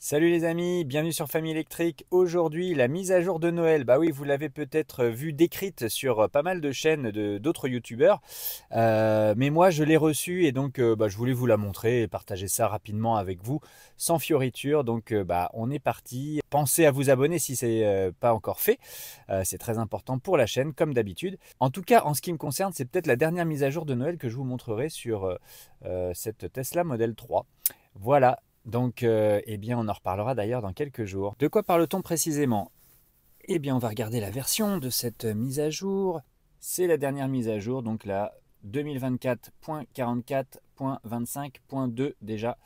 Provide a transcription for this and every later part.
Salut les amis, bienvenue sur Famille Électrique. Aujourd'hui, la mise à jour de Noël. Bah oui, vous l'avez peut-être vu décrite sur pas mal de chaînes d'autres youtubeurs. Mais moi, je l'ai reçue et donc je voulais vous la montrer et partager ça rapidement avec vous, sans fioriture. Donc on est parti. Pensez à vous abonner si ce n'est pas encore fait. C'est très important pour la chaîne, comme d'habitude. En tout cas, en ce qui me concerne, c'est peut-être la dernière mise à jour de Noël que je vous montrerai sur cette Tesla Model 3. Voilà. Donc, eh bien, on en reparlera d'ailleurs dans quelques jours. De quoi parle-t-on précisément? Eh bien, on va regarder la version de cette mise à jour. C'est la dernière mise à jour, donc la 2024.44.25.2 déjà.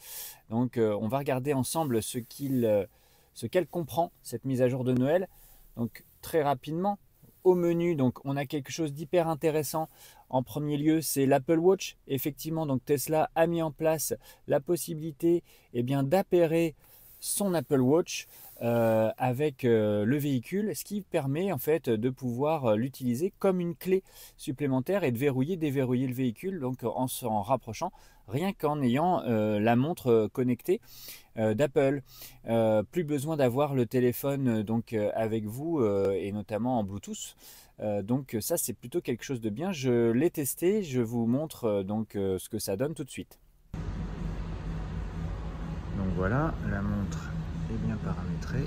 Donc, on va regarder ensemble ce qu'elle comprend, cette mise à jour de Noël. Donc, très rapidement, au menu, donc, on a quelque chose d'hyper intéressant. En premier lieu, c'est l'Apple Watch. Effectivement, donc Tesla a mis en place la possibilité d'appairer son Apple Watch avec le véhicule, ce qui permet en fait de pouvoir l'utiliser comme une clé supplémentaire et de verrouiller, déverrouiller le véhicule, donc en s'en rapprochant, rien qu'en ayant la montre connectée d'Apple. Plus besoin d'avoir le téléphone avec vous et notamment en Bluetooth. Donc ça c'est plutôt quelque chose de bien. Je l'ai testé, je vous montre ce que ça donne tout de suite. Donc voilà, la montre est bien paramétrée.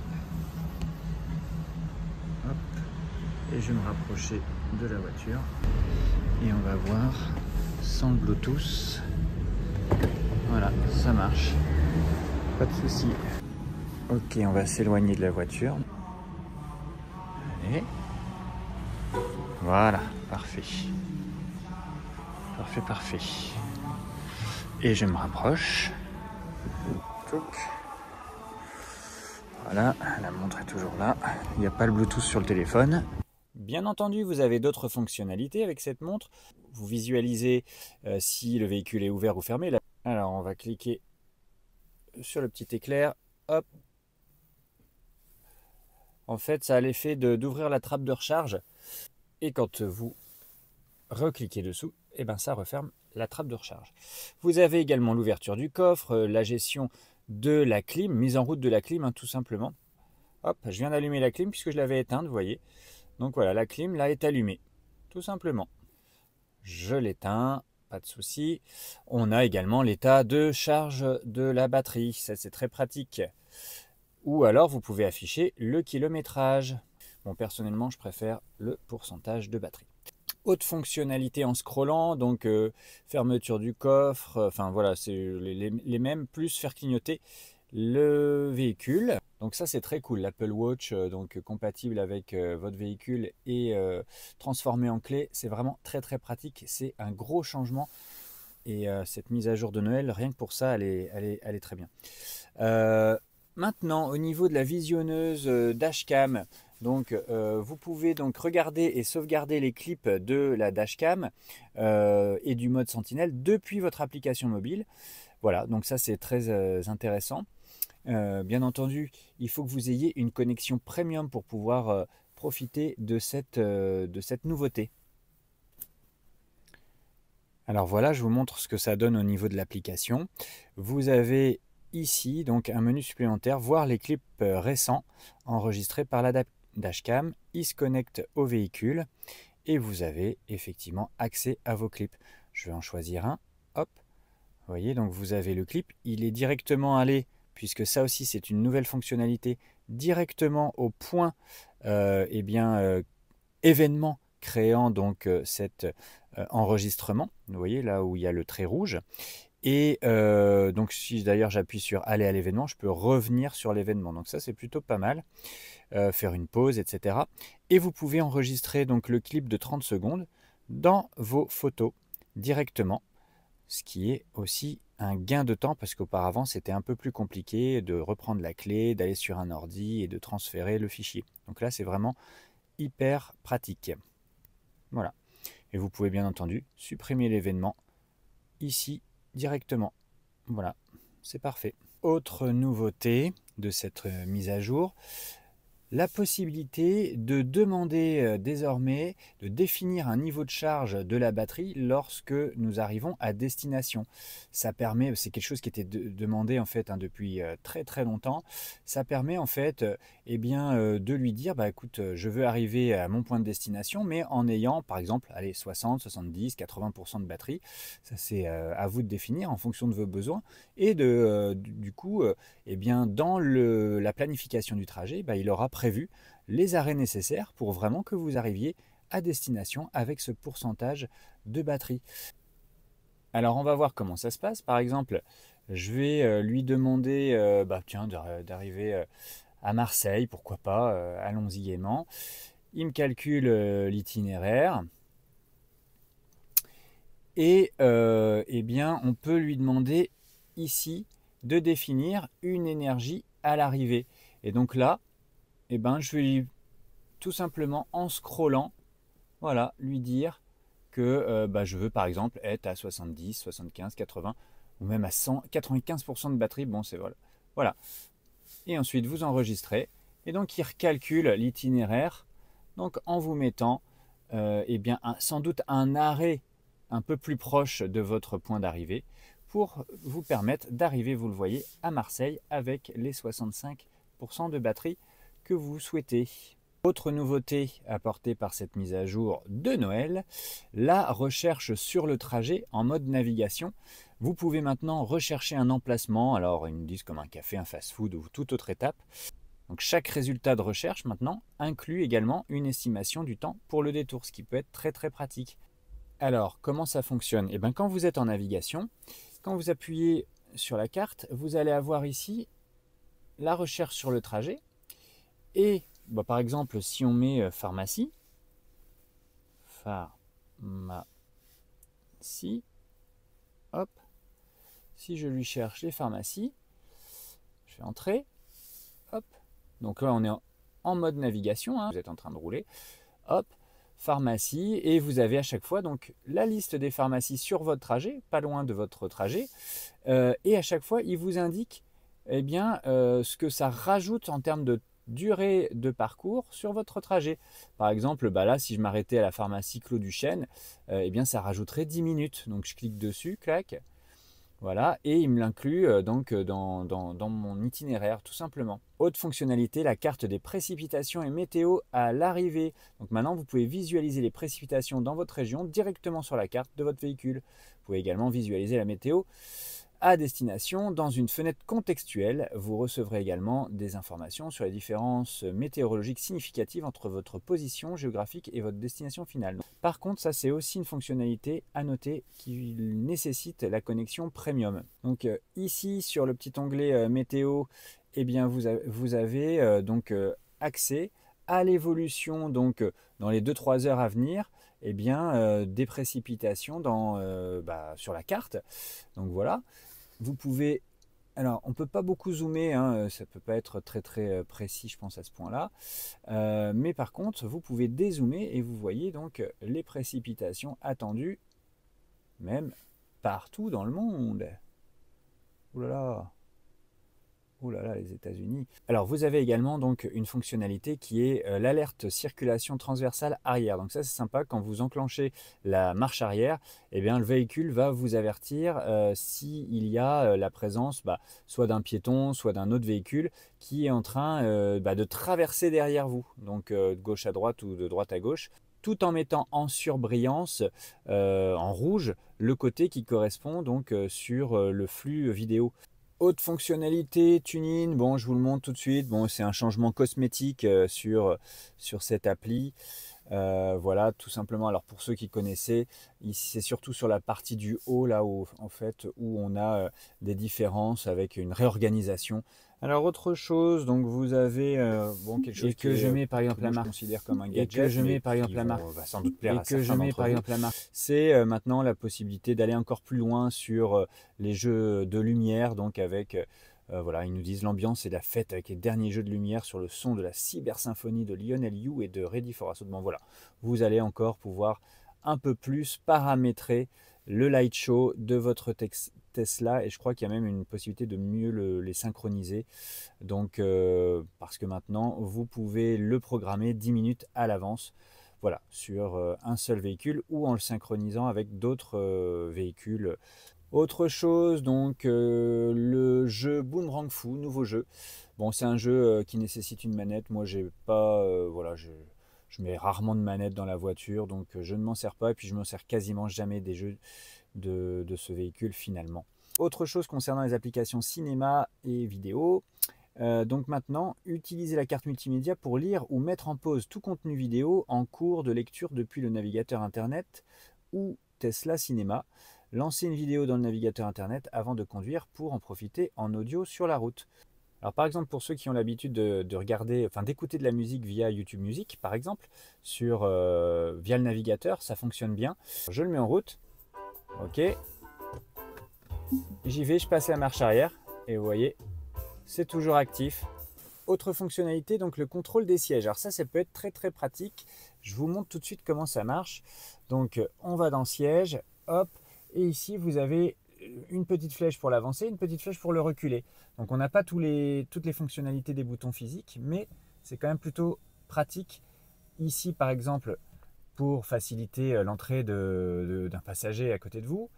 Hop. Et je vais me rapprocher de la voiture. Et on va voir sans Bluetooth. Voilà, ça marche. Pas de souci. Ok, on va s'éloigner de la voiture. Allez. Voilà, parfait. Parfait, parfait. Et je me rapproche. Voilà, la montre est toujours là. Il n'y a pas le Bluetooth sur le téléphone. Bien entendu, vous avez d'autres fonctionnalités avec cette montre. Vous visualisez si le véhicule est ouvert ou fermé. Alors, on va cliquer sur le petit éclair. Hop. En fait, ça a l'effet d'ouvrir la trappe de recharge. Et quand vous recliquez dessous, ça referme la trappe de recharge. Vous avez également l'ouverture du coffre, la gestion de la clim, mise en route de la clim, tout simplement. Hop, je viens d'allumer la clim puisque je l'avais éteinte, vous voyez. Donc voilà, la clim là est allumée, tout simplement. Je l'éteins, pas de souci. On a également l'état de charge de la batterie, ça c'est très pratique. Ou alors vous pouvez afficher le kilométrage. Bon, personnellement, je préfère le pourcentage de batterie. Autre fonctionnalité en scrollant, donc fermeture du coffre, enfin voilà, c'est les mêmes, plus faire clignoter le véhicule. Donc ça c'est très cool, l'Apple Watch compatible avec votre véhicule et transformé en clé, c'est vraiment très très pratique, c'est un gros changement et cette mise à jour de Noël, rien que pour ça, elle est très bien. Maintenant, au niveau de la visionneuse dashcam, vous pouvez donc regarder et sauvegarder les clips de la dashcam et du mode sentinelle depuis votre application mobile. Voilà, donc ça c'est très intéressant. Bien entendu, il faut que vous ayez une connexion premium pour pouvoir profiter de cette nouveauté. Alors voilà, je vous montre ce que ça donne au niveau de l'application. Vous avez ici donc un menu supplémentaire, voir les clips récents enregistrés par la dashcam. Il se connecte au véhicule et vous avez effectivement accès à vos clips. Je vais en choisir un. Hop, vous voyez, donc vous avez le clip. Il est directement allé, puisque ça aussi c'est une nouvelle fonctionnalité, directement au point événement créant donc cet enregistrement. Vous voyez là où il y a le trait rouge. Et donc si d'ailleurs j'appuie sur aller à l'événement, je peux revenir sur l'événement. Donc ça c'est plutôt pas mal. Faire une pause, etc. Et vous pouvez enregistrer donc le clip de 30 secondes dans vos photos directement. Ce qui est aussi un gain de temps parce qu'auparavant c'était un peu plus compliqué de reprendre la clé, d'aller sur un ordi et de transférer le fichier. Donc là c'est vraiment hyper pratique. Voilà. Et vous pouvez bien entendu supprimer l'événement ici directement. Voilà, c'est parfait. Autre nouveauté de cette mise à jour, la possibilité de demander désormais de définir un niveau de charge de la batterie lorsque nous arrivons à destination. Ça permet, c'est quelque chose qui était demandé en fait depuis très très longtemps. Ça permet en fait de lui dire bah écoute, je veux arriver à mon point de destination, mais en ayant par exemple allez, 60, 70, 80% de batterie. Ça c'est à vous de définir en fonction de vos besoins et du coup dans la planification du trajet, bah, il aura prévu les arrêts nécessaires pour vraiment que vous arriviez à destination avec ce pourcentage de batterie. Alors on va voir comment ça se passe. Par exemple, je vais lui demander d'arriver à Marseille, pourquoi pas, allons-y gaiement. Il me calcule l'itinéraire et on peut lui demander ici de définir une énergie à l'arrivée. Et donc là, je vais tout simplement en scrollant, voilà, lui dire que je veux par exemple être à 70, 75, 80 ou même à 100, 95% de batterie. Bon, c'est voilà. Voilà. Et ensuite, vous enregistrez. Et donc, il recalcule l'itinéraire. Donc, en vous mettant sans doute un arrêt un peu plus proche de votre point d'arrivée pour vous permettre d'arriver, vous le voyez, à Marseille avec les 65% de batterie que vous souhaitez. Autre nouveauté apportée par cette mise à jour de Noël, la recherche sur le trajet en mode navigation. Vous pouvez maintenant rechercher un emplacement, alors ils nous disent comme un café, un fast-food ou toute autre étape. Donc chaque résultat de recherche maintenant inclut également une estimation du temps pour le détour, ce qui peut être très très pratique. Alors comment ça fonctionne? Quand vous êtes en navigation, quand vous appuyez sur la carte, vous allez avoir ici la recherche sur le trajet et par exemple, si on met pharmacie, hop, si je lui cherche les pharmacies, je fais entrer, hop, donc là on est en mode navigation, vous êtes en train de rouler, hop, pharmacie, et vous avez à chaque fois donc la liste des pharmacies sur votre trajet, pas loin de votre trajet, et à chaque fois il vous indique ce que ça rajoute en termes de durée de parcours sur votre trajet. Par exemple, là, si je m'arrêtais à la pharmacie Clos Duchesne, ça rajouterait 10 minutes. Donc je clique dessus, clac, voilà, et il me l'inclut dans mon itinéraire, tout simplement. Autre fonctionnalité, la carte des précipitations et météo à l'arrivée. Donc maintenant, vous pouvez visualiser les précipitations dans votre région directement sur la carte de votre véhicule. Vous pouvez également visualiser la météo à destination. Dans une fenêtre contextuelle, vous recevrez également des informations sur les différences météorologiques significatives entre votre position géographique et votre destination finale. Par contre, ça c'est aussi une fonctionnalité à noter qui nécessite la connexion premium. Donc ici sur le petit onglet météo, vous avez accès à l'évolution dans les 2-3 heures à venir des précipitations sur la carte. Donc voilà. Vous pouvez, alors on ne peut pas beaucoup zoomer, ça ne peut pas être très très précis je pense à ce point là, mais par contre vous pouvez dézoomer et vous voyez donc les précipitations attendues même partout dans le monde. Ouh là là. Oh là là, les États-Unis. Alors vous avez également donc une fonctionnalité qui est l'alerte circulation transversale arrière. Donc ça c'est sympa, quand vous enclenchez la marche arrière, le véhicule va vous avertir s'il y a la présence soit d'un piéton, soit d'un autre véhicule qui est en train de traverser derrière vous, donc de gauche à droite ou de droite à gauche, tout en mettant en surbrillance en rouge le côté qui correspond donc sur le flux vidéo. Autre fonctionnalité, tuning, bon je vous le montre tout de suite, bon c'est un changement cosmétique sur cette appli, voilà tout simplement. Alors pour ceux qui connaissaient, ici c'est surtout sur la partie du haut là où en fait où on a des différences avec une réorganisation. Alors autre chose, donc vous avez quelque chose que je mets par exemple la marque, considère comme un gadget, et que je mets par exemple la marque, va sans doute plaire à certains d'entre vous. C'est maintenant la possibilité d'aller encore plus loin sur les jeux de lumière, donc avec voilà, ils nous disent l'ambiance et la fête avec les derniers jeux de lumière sur le son de la cybersymphonie de Lionel Yu et de Ready for Assault. Bon voilà, vous allez encore pouvoir un peu plus paramétrer le light show de votre Tesla et je crois qu'il y a même une possibilité de mieux les synchroniser. Donc, parce que maintenant, vous pouvez le programmer 10 minutes à l'avance. Voilà, sur un seul véhicule ou en le synchronisant avec d'autres véhicules. Autre chose, donc le jeu Boomerang Fou, nouveau jeu. Bon, c'est un jeu qui nécessite une manette. Moi, j'ai pas, voilà, je mets rarement de manette dans la voiture, donc je ne m'en sers pas. Et puis, je m'en sers quasiment jamais des jeux de ce véhicule finalement. Autre chose concernant les applications cinéma et vidéo. Donc maintenant, utilisez la carte multimédia pour lire ou mettre en pause tout contenu vidéo en cours de lecture depuis le navigateur internet ou Tesla Cinéma. Lancez une vidéo dans le navigateur internet avant de conduire pour en profiter en audio sur la route. Alors par exemple pour ceux qui ont l'habitude de regarder, enfin d'écouter de la musique via YouTube Music par exemple, via le navigateur, ça fonctionne bien. Je le mets en route, ok, j'y vais, je passe la marche arrière et vous voyez, c'est toujours actif. Autre fonctionnalité, donc le contrôle des sièges. Alors ça peut être très très pratique. Je vous montre tout de suite comment ça marche. Donc on va dans siège, hop, et ici vous avez une petite flèche pour l'avancer, une petite flèche pour le reculer. Donc on n'a pas toutes les fonctionnalités des boutons physiques, mais c'est quand même plutôt pratique. Ici par exemple, pour faciliter l'entrée d'un passager à côté de vous,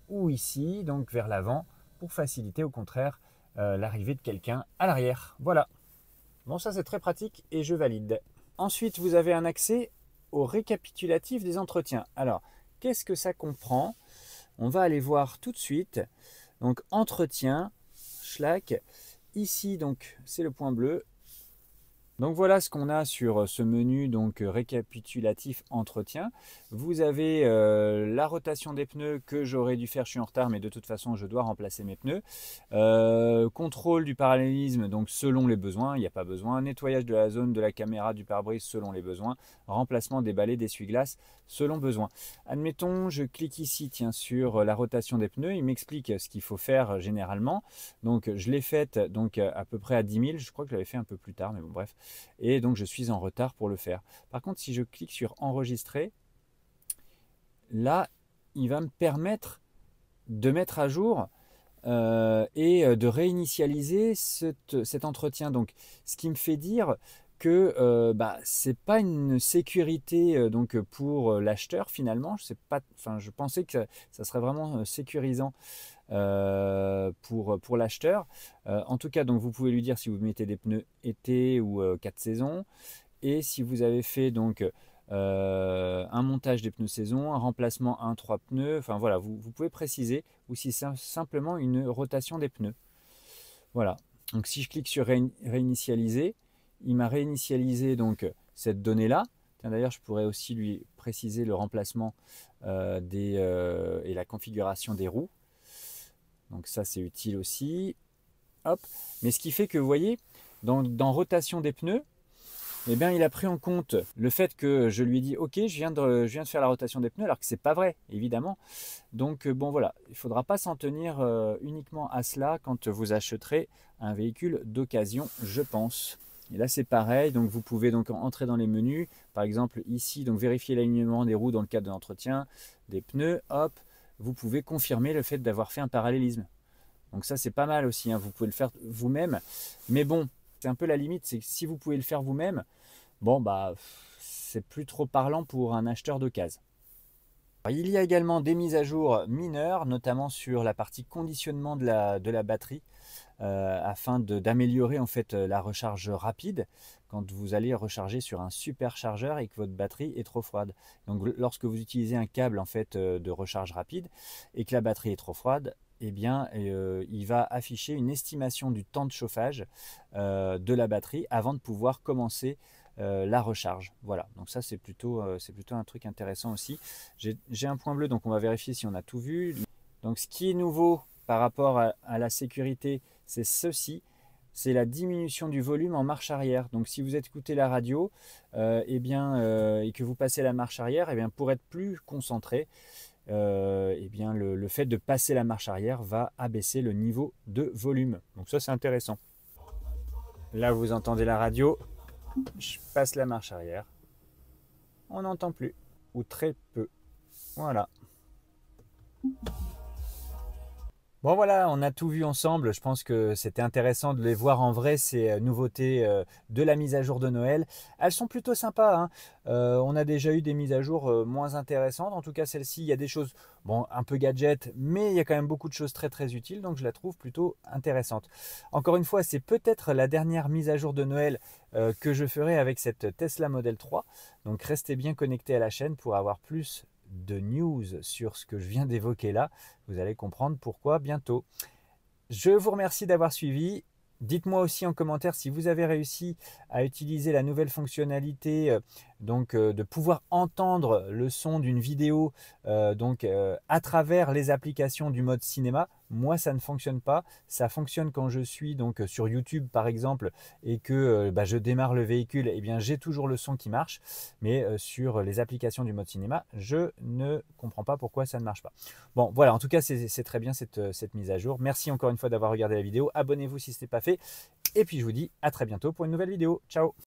ou ici, donc vers l'avant, pour faciliter au contraire l'arrivée de quelqu'un à l'arrière. Voilà. Bon, ça c'est très pratique et je valide. Ensuite, vous avez un accès au récapitulatif des entretiens. Alors, qu'est-ce que ça comprend? On va aller voir tout de suite. Donc, entretien, schlack. Ici, donc, c'est le point bleu. Donc voilà ce qu'on a sur ce menu donc récapitulatif entretien. Vous avez la rotation des pneus que j'aurais dû faire, je suis en retard mais de toute façon je dois remplacer mes pneus. Contrôle du parallélisme donc selon les besoins, il n'y a pas besoin. Nettoyage de la zone de la caméra du pare-brise selon les besoins. Remplacement des balais d'essuie-glace selon besoin. Admettons je clique ici tiens, sur la rotation des pneus, il m'explique ce qu'il faut faire généralement. Donc je l'ai faite donc à peu près à 10 000, je crois que je l'avais fait un peu plus tard mais bon bref. Et donc je suis en retard pour le faire. Par contre, si je clique sur enregistrer, là, il va me permettre de mettre à jour et de réinitialiser cet entretien. Donc, ce qui me fait dire que c'est pas une sécurité donc pour l'acheteur finalement. Je pensais que ça serait vraiment sécurisant pour l'acheteur. En tout cas, donc vous pouvez lui dire si vous mettez des pneus été ou 4 saisons et si vous avez fait donc un montage des pneus saison, un remplacement 1-3 pneus, enfin voilà, vous pouvez préciser ou si c'est simplement une rotation des pneus. Voilà, donc si je clique sur réinitialiser, il m'a réinitialisé donc cette donnée-là. D'ailleurs, je pourrais aussi lui préciser le remplacement et la configuration des roues. Donc ça, c'est utile aussi. Hop. Mais ce qui fait que, vous voyez, dans rotation des pneus, eh bien, il a pris en compte le fait que je lui ai dit « Ok, je viens de faire la rotation des pneus », alors que ce n'est pas vrai, évidemment. Donc, bon, voilà, il ne faudra pas s'en tenir uniquement à cela quand vous achèterez un véhicule d'occasion, je pense. Et là, c'est pareil, donc vous pouvez donc entrer dans les menus. Par exemple, ici, donc vérifier l'alignement des roues dans le cadre de l'entretien des pneus, hop. Vous pouvez confirmer le fait d'avoir fait un parallélisme. Donc ça, c'est pas mal aussi, hein. Vous pouvez le faire vous-même. Mais bon, c'est un peu la limite, c'est que si vous pouvez le faire vous-même, bon, c'est plus trop parlant pour un acheteur d'occasion. Il y a également des mises à jour mineures, notamment sur la partie conditionnement de la batterie, afin d'améliorer en fait la recharge rapide quand vous allez recharger sur un superchargeur et que votre batterie est trop froide. Donc lorsque vous utilisez un câble en fait de recharge rapide et que la batterie est trop froide, eh bien il va afficher une estimation du temps de chauffage de la batterie avant de pouvoir commencer la recharge. Voilà, donc ça c'est plutôt un truc intéressant aussi. J'ai un point bleu, donc on va vérifier si on a tout vu. Donc ce qui est nouveau par rapport à la sécurité, c'est ceci, c'est la diminution du volume en marche arrière. Donc si vous écoutez la radio et que vous passez la marche arrière, pour être plus concentré, le fait de passer la marche arrière va abaisser le niveau de volume. Donc ça c'est intéressant. Là vous entendez la radio, je passe la marche arrière, on n'entend plus ou très peu. Voilà. Bon voilà, on a tout vu ensemble. Je pense que c'était intéressant de les voir en vrai, ces nouveautés de la mise à jour de Noël. Elles sont plutôt sympas, hein. On a déjà eu des mises à jour moins intéressantes. En tout cas, celle-ci, il y a des choses, bon, un peu gadget, mais il y a quand même beaucoup de choses très très utiles. Donc je la trouve plutôt intéressante. Encore une fois, c'est peut-être la dernière mise à jour de Noël que je ferai avec cette Tesla Model 3. Donc restez bien connectés à la chaîne pour avoir plus de news sur ce que je viens d'évoquer là. Vous allez comprendre pourquoi bientôt. Je vous remercie d'avoir suivi. Dites-moi aussi en commentaire si vous avez réussi à utiliser la nouvelle fonctionnalité de pouvoir entendre le son d'une vidéo à travers les applications du mode cinéma. Moi, ça ne fonctionne pas. Ça fonctionne quand je suis sur YouTube par exemple et que je démarre le véhicule. Eh bien, j'ai toujours le son qui marche. Mais sur les applications du mode cinéma, je ne comprends pas pourquoi ça ne marche pas. Bon, voilà, en tout cas, c'est très bien cette mise à jour. Merci encore une fois d'avoir regardé la vidéo. Abonnez-vous si ce n'est pas fait. Et puis, je vous dis à très bientôt pour une nouvelle vidéo. Ciao!